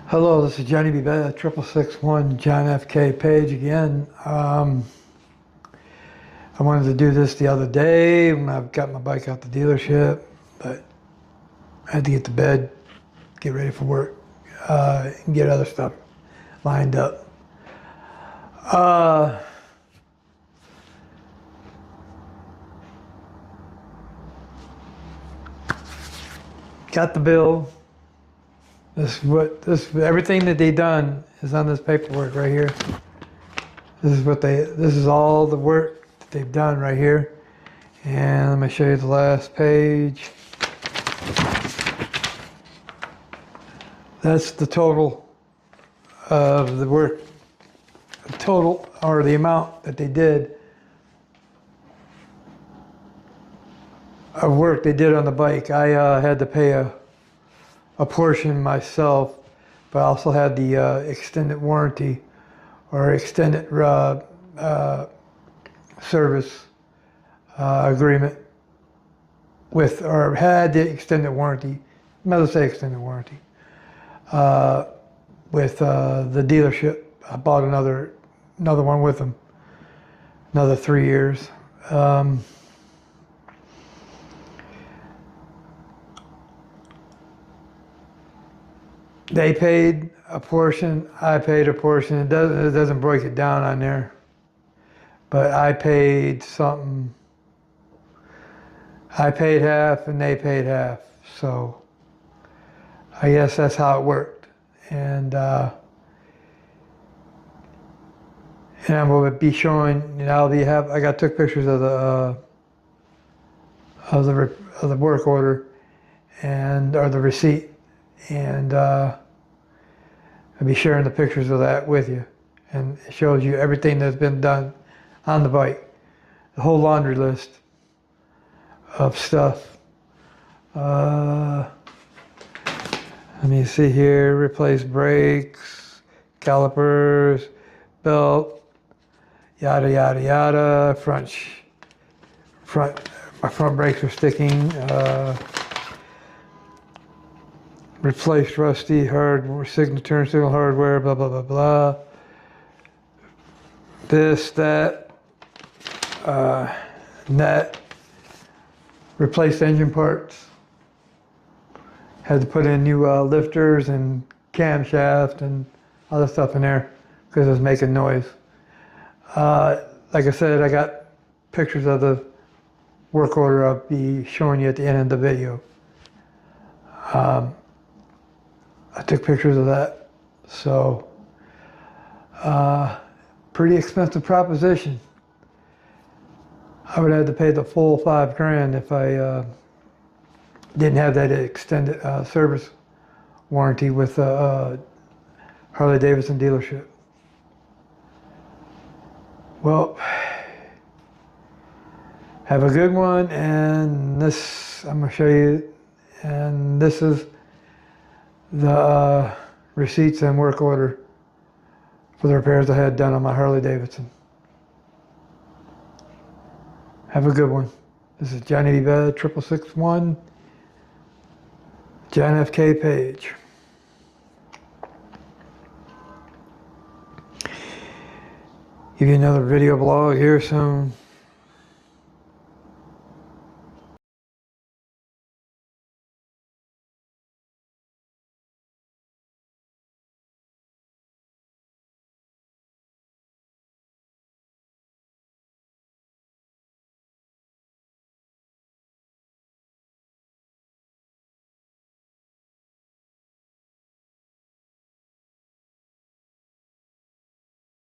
Hello, this is Johnny B. Bad, 6661 John F.K. Page again. I wanted to do this the other day when I got my bike out the dealership, but I had to get to bed, get ready for work, and get other stuff lined up. Got the bill. Everything that they done is on this paperwork right here. This is all the work that they've done right here. And let me show you the last page. That's the total of the work, the total or the amount that they did of work they did on the bike. I had to pay a portion myself, but I also had the extended warranty or extended service agreement with, or had the extended warranty, might as well say extended warranty, with the dealership. I bought another one with them, another 3 years. They paid a portion, I paid a portion. It doesn't break it down on there, but I paid something. I paid half and they paid half, so I guess that's how it worked. And I will be showing, I took pictures of the work order or the receipt. And I'll be sharing the pictures of that with you. And it shows you everything that's been done on the bike. The whole laundry list of stuff. Let me see here. Replace brakes, calipers, belt, yada, yada, yada. My front brakes are sticking. Replaced rusty signal hardware, blah, blah, blah, blah. This, that, net. Replaced engine parts. Had to put in new lifters and camshaft and other stuff in there because it was making noise. Like I said, I got pictures of the work order I'll be showing you at the end of the video. I took pictures of that, so pretty expensive proposition. I would have to pay the full $5 grand if I didn't have that extended service warranty with Harley Davidson dealership. Well, have a good one, and this I'm going to show you, and this is the receipts and work order for the repairs I had done on my Harley Davidson. Have a good one. This is Johnny B. Bad, 6661 John F.K. Page. Give you another video blog here soon.